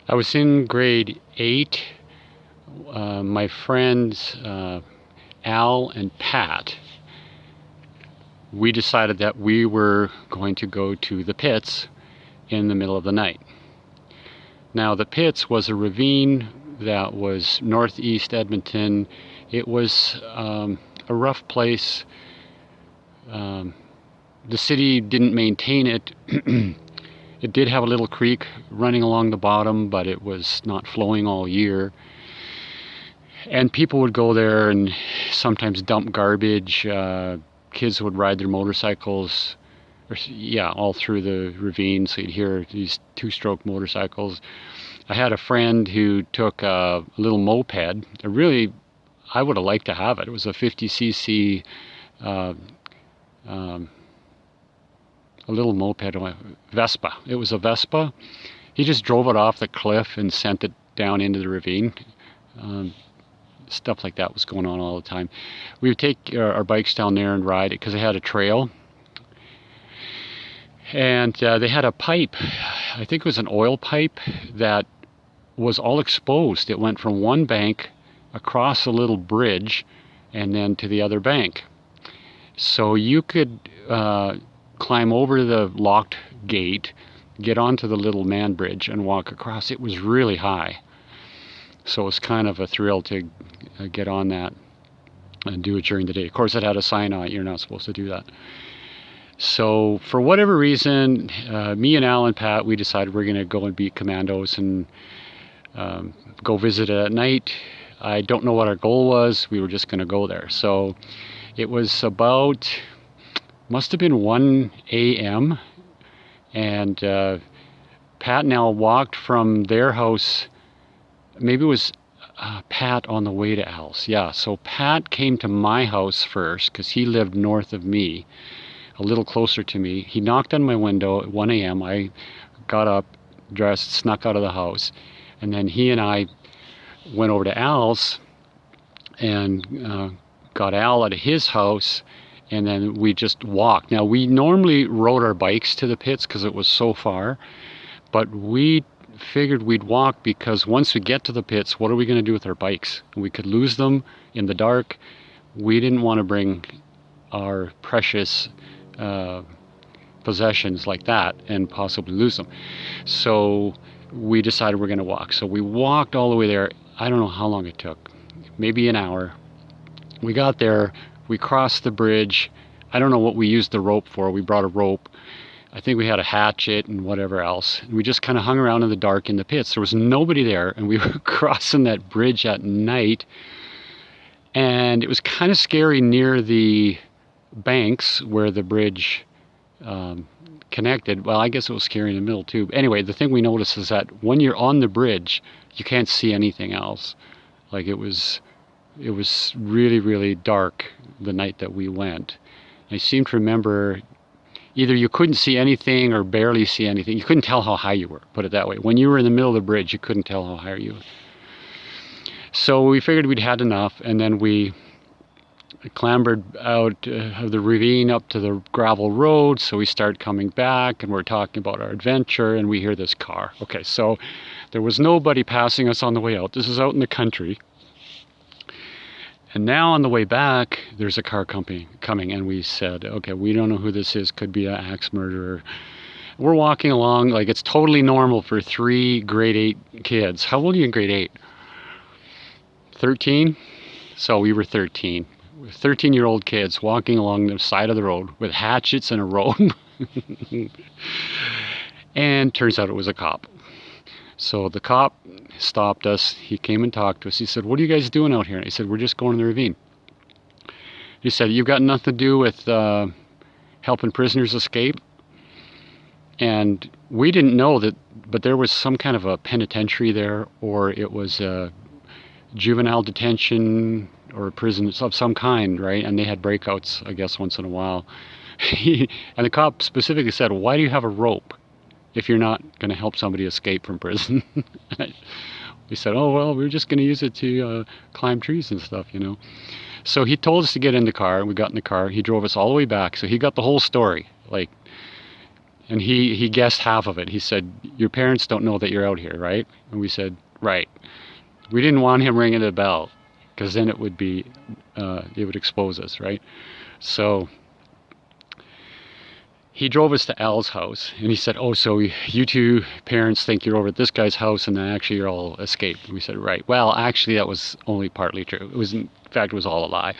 I was in grade 8. My friends Al and Pat, we decided that we were going to go to the pits in the middle of the night. Now, the pits was a ravine that was northeast Edmonton. It was a rough place. The city didn't maintain it. It did have a little creek running along the bottom, but it was not flowing all year. And people would go there and sometimes dump garbage. Kids would ride their motorcycles, all through the ravine. So you'd hear these two-stroke motorcycles. I had a friend who took a little moped. I would have liked to have it. It was a 50cc, a little moped, Vespa. It was a Vespa. He just drove it off the cliff and sent it down into the ravine. Stuff like that was going on all the time. We would take our bikes down there and ride it because they had a trail. And they had a pipe, I think it was an oil pipe, that was all exposed. It went from one bank across a little bridge and then to the other bank. So you could climb over the locked gate, get onto the little man bridge and walk across. It was really high. So it was kind of a thrill to get on that and do it during the day. Of course, it had a sign on it, you're not supposed to do that. So for whatever reason, me and Al and Pat, we decided we're going to go and be commandos and go visit it at night. I don't know what our goal was. We were just going to go there. So it was about, must have been 1 a.m. And Pat and Al walked from their house. Maybe it was Pat on the way to Al's. Yeah, so Pat came to my house first because he lived north of me, a little closer to me. He knocked on my window at 1 a.m. I got up, dressed, snuck out of the house, and then he and I went over to Al's and got Al at his house, and then we just walked. Now, we normally rode our bikes to the pits because it was so far, but we figured we'd walk because once we get to the pits, what are we going to do with our bikes? We could lose them in the dark. We didn't want to bring our precious possessions like that and possibly lose them. So we decided we're going to walk. So we walked all the way there. I don't know how long it took, maybe an hour. We got there, we crossed the bridge. I don't know what we used the rope for. We brought a rope. I think we had a hatchet and whatever else. We just kind of hung around in the dark in the pits. There was nobody there, and we were crossing that bridge at night. And it was kind of scary near the banks where the bridge connected. Well, I guess it was scary in the middle too. Anyway, the thing we noticed is that when you're on the bridge, you can't see anything else. Like it was really, really dark the night that we went. I seem to remember either you couldn't see anything or barely see anything. You couldn't tell how high you were, put it that way. When you were in the middle of the bridge, you couldn't tell how high you were. So we figured we'd had enough, and then we clambered out of the ravine up to the gravel road. So we start coming back, and we're talking about our adventure, and we hear this car. Okay, so there was nobody passing us on the way out. This is out in the country. And now on the way back, there's a car coming, and we said, okay, we don't know who this is. Could be an axe murderer. We're walking along like it's totally normal for 3 grade 8 kids. How old are you in grade 8? 13? So we were 13. 13-year-old kids walking along the side of the road with hatchets and a rope. And turns out it was a cop. So the cop stopped us. He came and talked to us. He said, "What are you guys doing out here?" And I said, "We're just going to the ravine." He said, "You've got nothing to do with helping prisoners escape?" And we didn't know that, but there was some kind of a penitentiary there, or it was a juvenile detention or a prison of some kind, right? And they had breakouts, I guess, once in a while. And the cop specifically said, "Why do you have a rope if you're not going to help somebody escape from prison?" We said, "Oh, well, we're just going to use it to climb trees and stuff, you know." So he told us to get in the car. We got in the car. He drove us all the way back. So he got the whole story. Like, And he guessed half of it. He said, "Your parents don't know that you're out here, right?" And we said, "Right." We didn't want him ringing the bell, because then it would expose us, right? So he drove us to Al's house, and he said, "Oh, so you two parents think you're over at this guy's house, and then actually you're all escaped." And we said, "Right." Well, actually, that was only partly true. It was, in fact, it was all a lie.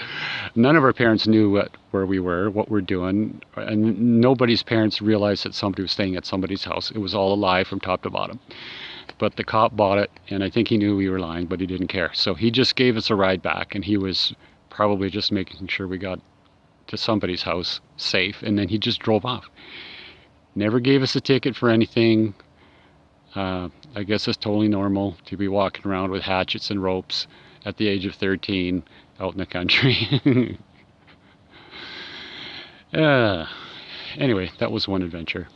None of our parents knew where we were, what we're doing, and nobody's parents realized that somebody was staying at somebody's house. It was all a lie from top to bottom. But the cop bought it, and I think he knew we were lying, but he didn't care. So he just gave us a ride back, and he was probably just making sure we got to somebody's house safe, and then he just drove off. Never gave us a ticket for anything. I guess it's totally normal to be walking around with hatchets and ropes at the age of 13 out in the country. Anyway, that was one adventure.